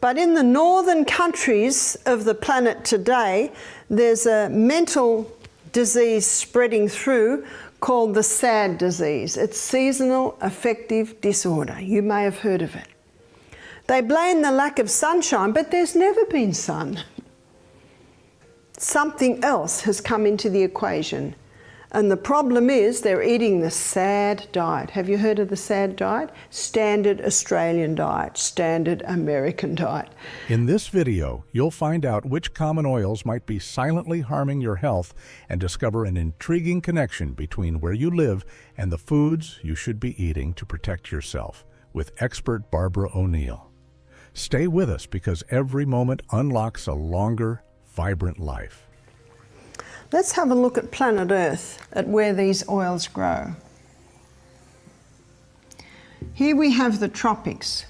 But in the northern countries of the planet today, there's a mental disease spreading through called the SAD disease. It's seasonal affective disorder. You may have heard of it. They blame the lack of sunshine, but there's never been sun. Something else has come into the equation. And the problem is they're eating the SAD diet. Have you heard of the SAD diet? Standard Australian diet, standard American diet. In this video, you'll find out which common oils might be silently harming your health and discover an intriguing connection between where you live and the foods you should be eating to protect yourself with expert Barbara O'Neill. Stay with us because every moment unlocks a longer, vibrant life. Let's have a look at planet Earth, at where these oils grow. Here we have the tropics.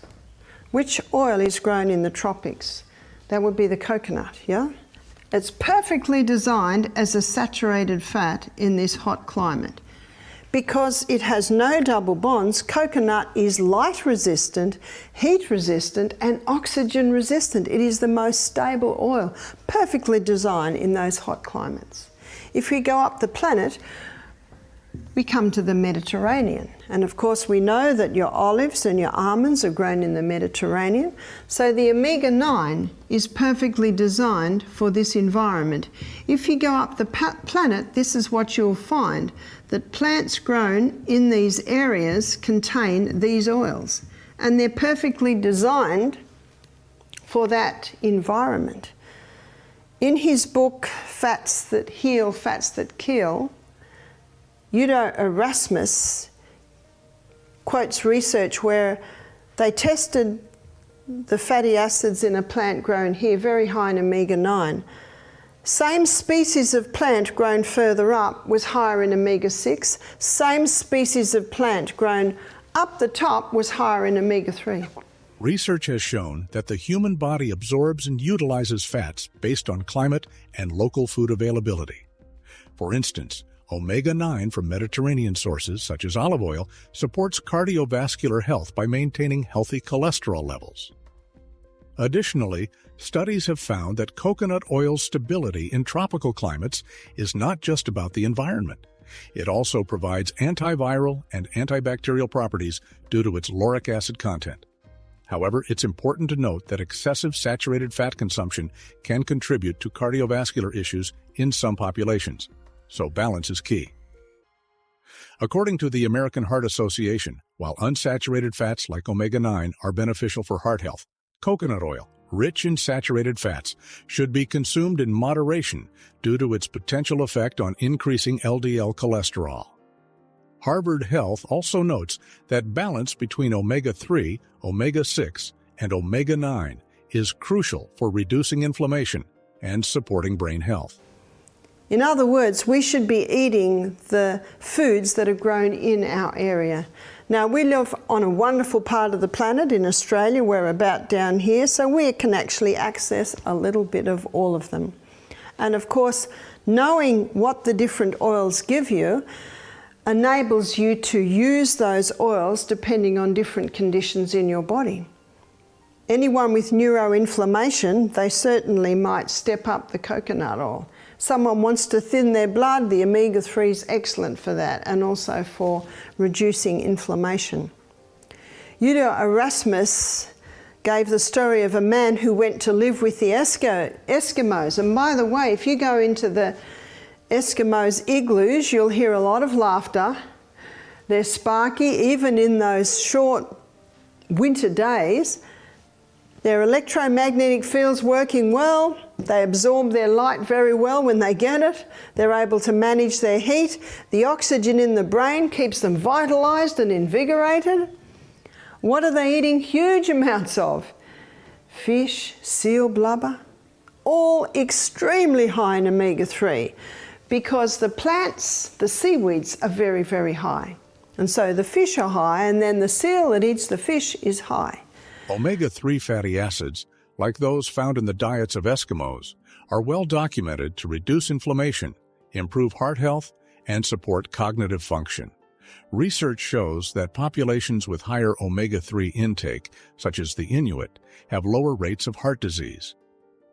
Which oil is grown in the tropics? That would be the coconut, yeah? It's perfectly designed as a saturated fat in this hot climate. Because it has no double bonds, coconut is light resistant, heat resistant, and oxygen resistant. It is the most stable oil, perfectly designed in those hot climates. If we go up the planet, we come to the Mediterranean. And of course we know that your olives and your almonds are grown in the Mediterranean. So the omega-9 is perfectly designed for this environment. If you go up the planet, this is what you'll find, that plants grown in these areas contain these oils. And they're perfectly designed for that environment. In his book, Fats That Heal, Fats That Kill, Udo Erasmus quotes research where they tested the fatty acids in a plant grown here, very high in omega-9. Same species of plant grown further up was higher in omega-6. Same species of plant grown up the top was higher in omega-3. Research has shown that the human body absorbs and utilizes fats based on climate and local food availability. For instance, omega-9 from Mediterranean sources, such as olive oil, supports cardiovascular health by maintaining healthy cholesterol levels. Additionally, studies have found that coconut oil's stability in tropical climates is not just about the environment. It also provides antiviral and antibacterial properties due to its lauric acid content. However, it's important to note that excessive saturated fat consumption can contribute to cardiovascular issues in some populations, so balance is key. According to the American Heart Association, while unsaturated fats like omega-9 are beneficial for heart health, coconut oil, rich in saturated fats, should be consumed in moderation due to its potential effect on increasing LDL cholesterol. Harvard Health also notes that balance between omega-3, omega-6, and omega-9 is crucial for reducing inflammation and supporting brain health. In other words, we should be eating the foods that are grown in our area. Now, we live on a wonderful part of the planet in Australia. We're about down here, so we can actually access a little bit of all of them. And of course, knowing what the different oils give you enables you to use those oils depending on different conditions in your body. Anyone with neuroinflammation, they certainly might step up the coconut oil. Someone wants to thin their blood, the omega-3 is excellent for that, and also for reducing inflammation. Udo Erasmus gave the story of a man who went to live with the Eskimos. And by the way, if you go into the Eskimos' igloos, you'll hear a lot of laughter. They're sparky, even in those short winter days. Their electromagnetic field's working well. They absorb their light very well when they get it. They're able to manage their heat. The oxygen in the brain keeps them vitalized and invigorated. What are they eating huge amounts of? Fish, seal blubber, all extremely high in omega-3. Because the plants, the seaweeds, are very, very high. And so the fish are high, and then the seal that eats the fish is high. Omega-3 fatty acids, like those found in the diets of Eskimos, are well documented to reduce inflammation, improve heart health, and support cognitive function. Research shows that populations with higher omega-3 intake, such as the Inuit, have lower rates of heart disease.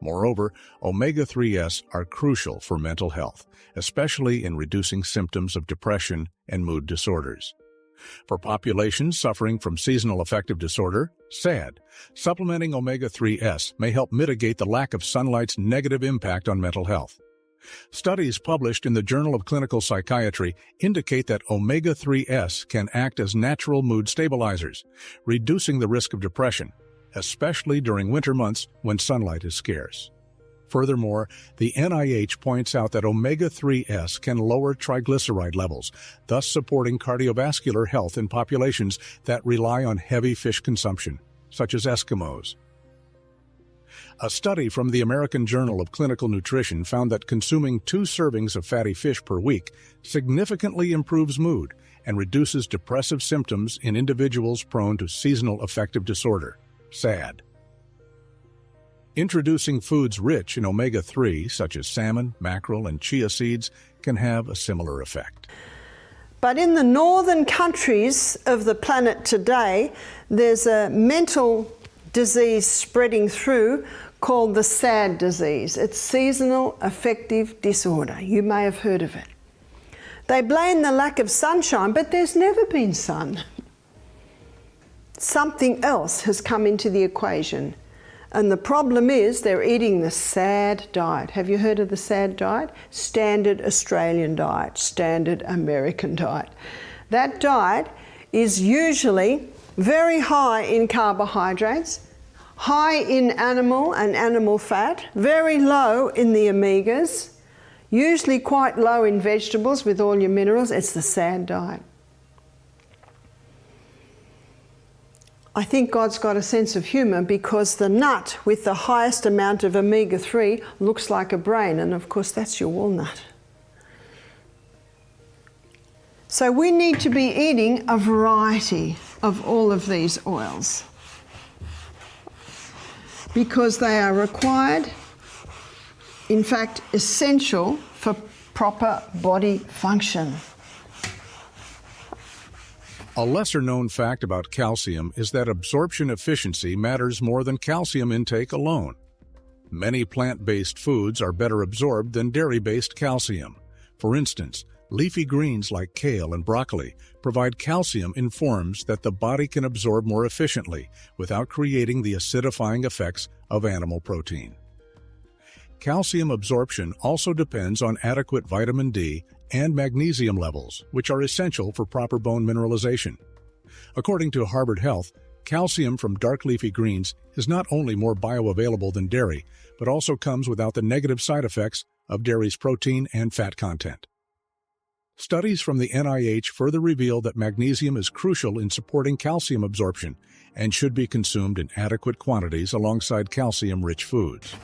Moreover, omega-3s are crucial for mental health, especially in reducing symptoms of depression and mood disorders. For populations suffering from seasonal affective disorder, SAD, supplementing omega-3s may help mitigate the lack of sunlight's negative impact on mental health. Studies published in the Journal of Clinical Psychiatry indicate that omega-3s can act as natural mood stabilizers, reducing the risk of depression, especially during winter months when sunlight is scarce. Furthermore, the NIH points out that omega-3s can lower triglyceride levels, thus supporting cardiovascular health in populations that rely on heavy fish consumption, such as Eskimos. A study from the American Journal of Clinical Nutrition found that consuming 2 servings of fatty fish per week significantly improves mood and reduces depressive symptoms in individuals prone to seasonal affective disorder, SAD. Introducing foods rich in omega-3, such as salmon, mackerel, and chia seeds, can have a similar effect. But in the northern countries of the planet today, there's a mental disease spreading through called the SAD disease. It's seasonal affective disorder. You may have heard of it. They blame the lack of sunshine, but there's never been sun. Something else has come into the equation. And the problem is they're eating the SAD diet. Have you heard of the SAD diet? Standard Australian diet, standard American diet. That diet is usually very high in carbohydrates, high in animal and animal fat, very low in the omegas, usually quite low in vegetables with all your minerals. It's the SAD diet. I think God's got a sense of humour because the nut with the highest amount of omega-3 looks like a brain, and of course that's your walnut. So we need to be eating a variety of all of these oils because they are required, in fact essential for proper body function. A lesser-known fact about calcium is that absorption efficiency matters more than calcium intake alone. Many plant-based foods are better absorbed than dairy-based calcium. For instance, leafy greens like kale and broccoli provide calcium in forms that the body can absorb more efficiently without creating the acidifying effects of animal protein. Calcium absorption also depends on adequate vitamin D and magnesium levels, which are essential for proper bone mineralization. According to Harvard Health, calcium from dark leafy greens is not only more bioavailable than dairy, but also comes without the negative side effects of dairy's protein and fat content. Studies from the NIH further reveal that magnesium is crucial in supporting calcium absorption and should be consumed in adequate quantities alongside calcium-rich foods.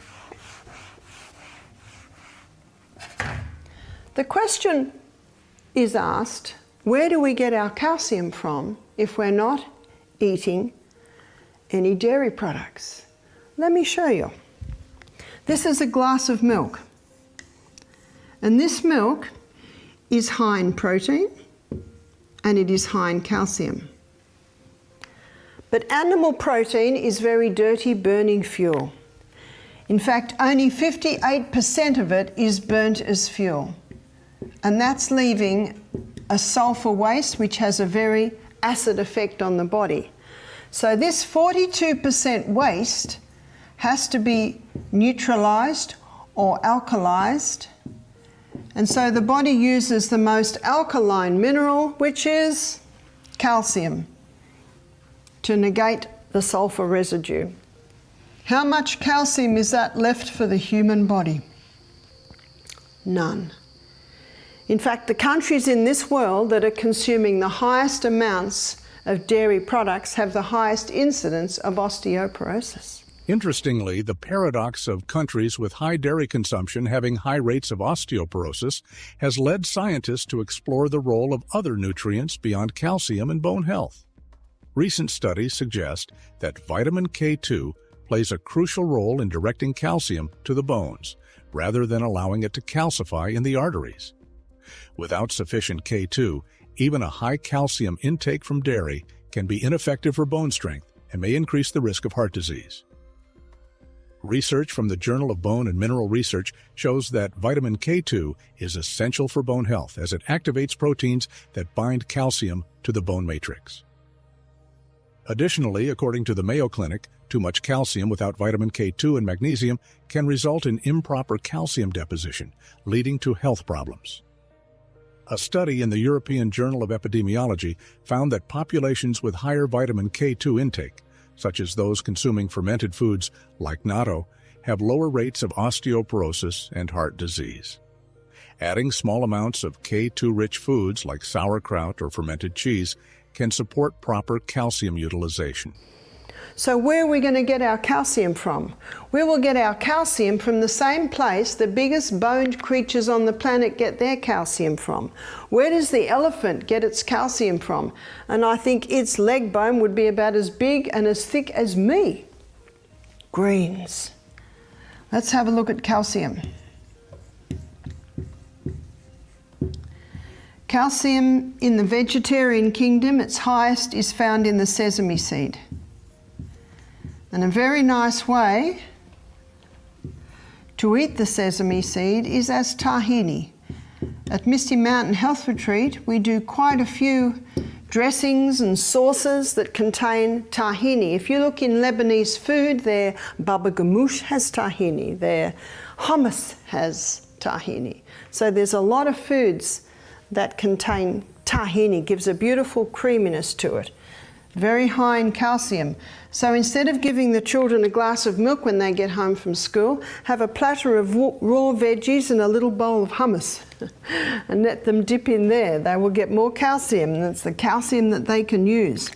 The question is asked, where do we get our calcium from if we're not eating any dairy products? Let me show you. This is a glass of milk. And this milk is high in protein and it is high in calcium. But animal protein is very dirty burning fuel. In fact, only 58% of it is burnt as fuel. And that's leaving a sulfur waste which has a very acid effect on the body. So this 42% waste has to be neutralized or alkalized. And so the body uses the most alkaline mineral, which is calcium, to negate the sulfur residue. How much calcium is that left for the human body? None. In fact, the countries in this world that are consuming the highest amounts of dairy products have the highest incidence of osteoporosis. Interestingly, the paradox of countries with high dairy consumption having high rates of osteoporosis has led scientists to explore the role of other nutrients beyond calcium in bone health. Recent studies suggest that vitamin K2 plays a crucial role in directing calcium to the bones, rather than allowing it to calcify in the arteries. Without sufficient K2, Even a high calcium intake from dairy can be ineffective for bone strength and may increase the risk of heart disease. Research from the Journal of Bone and Mineral Research shows that vitamin K2 is essential for bone health as it activates proteins that bind calcium to the bone matrix. Additionally, according to the Mayo Clinic, too much calcium without vitamin K2 and magnesium can result in improper calcium deposition, leading to health problems. A study in the European Journal of Epidemiology found that populations with higher vitamin K2 intake, such as those consuming fermented foods like natto, have lower rates of osteoporosis and heart disease. Adding small amounts of K2-rich foods like sauerkraut or fermented cheese can support proper calcium utilization. So where are we going to get our calcium from? We will get our calcium from the same place the biggest boned creatures on the planet get their calcium from. Where does the elephant get its calcium from? And I think its leg bone would be about as big and as thick as me. Greens. Let's have a look at calcium. Calcium in the vegetarian kingdom, its highest is found in the sesame seed. And a very nice way to eat the sesame seed is as tahini. At Misty Mountain Health Retreat, we do quite a few dressings and sauces that contain tahini. If you look in Lebanese food, their baba ganoush has tahini, their hummus has tahini. So there's a lot of foods that contain tahini, gives a beautiful creaminess to it. Very high in calcium. So instead of giving the children a glass of milk when they get home from school, have a platter of raw veggies and a little bowl of hummus and let them dip in there. They will get more calcium, and it's the calcium that they can use.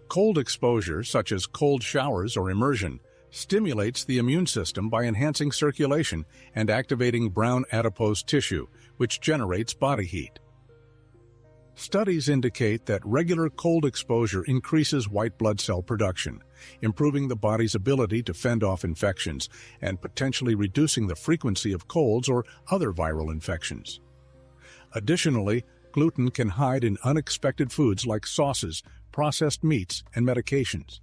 Cold exposure, such as cold showers or immersion, stimulates the immune system by enhancing circulation and activating brown adipose tissue, which generates body heat. Studies indicate that regular cold exposure increases white blood cell production, improving the body's ability to fend off infections and potentially reducing the frequency of colds or other viral infections. Additionally, gluten can hide in unexpected foods like sauces, processed meats, and medications.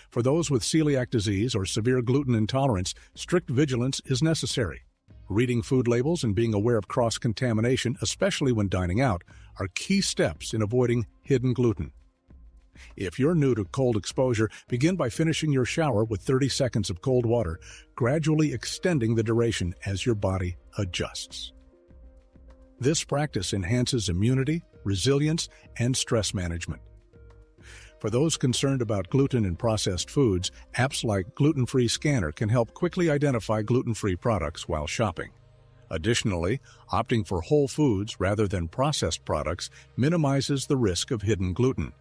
For those with celiac disease or severe gluten intolerance, strict vigilance is necessary. Reading food labels and being aware of cross-contamination, especially when dining out, are key steps in avoiding hidden gluten. If you're new to cold exposure, begin by finishing your shower with 30 seconds of cold water, gradually extending the duration as your body adjusts. This practice enhances immunity, resilience, and stress management. For those concerned about gluten in processed foods, apps like Gluten-Free Scanner can help quickly identify gluten-free products while shopping. Additionally, opting for whole foods rather than processed products minimizes the risk of hidden gluten.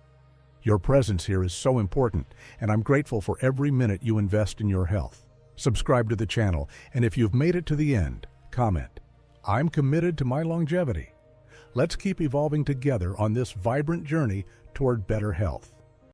Your presence here is so important, and I'm grateful for every minute you invest in your health. Subscribe to the channel, and if you've made it to the end, comment. I'm committed to my longevity. Let's keep evolving together on this vibrant journey toward better health.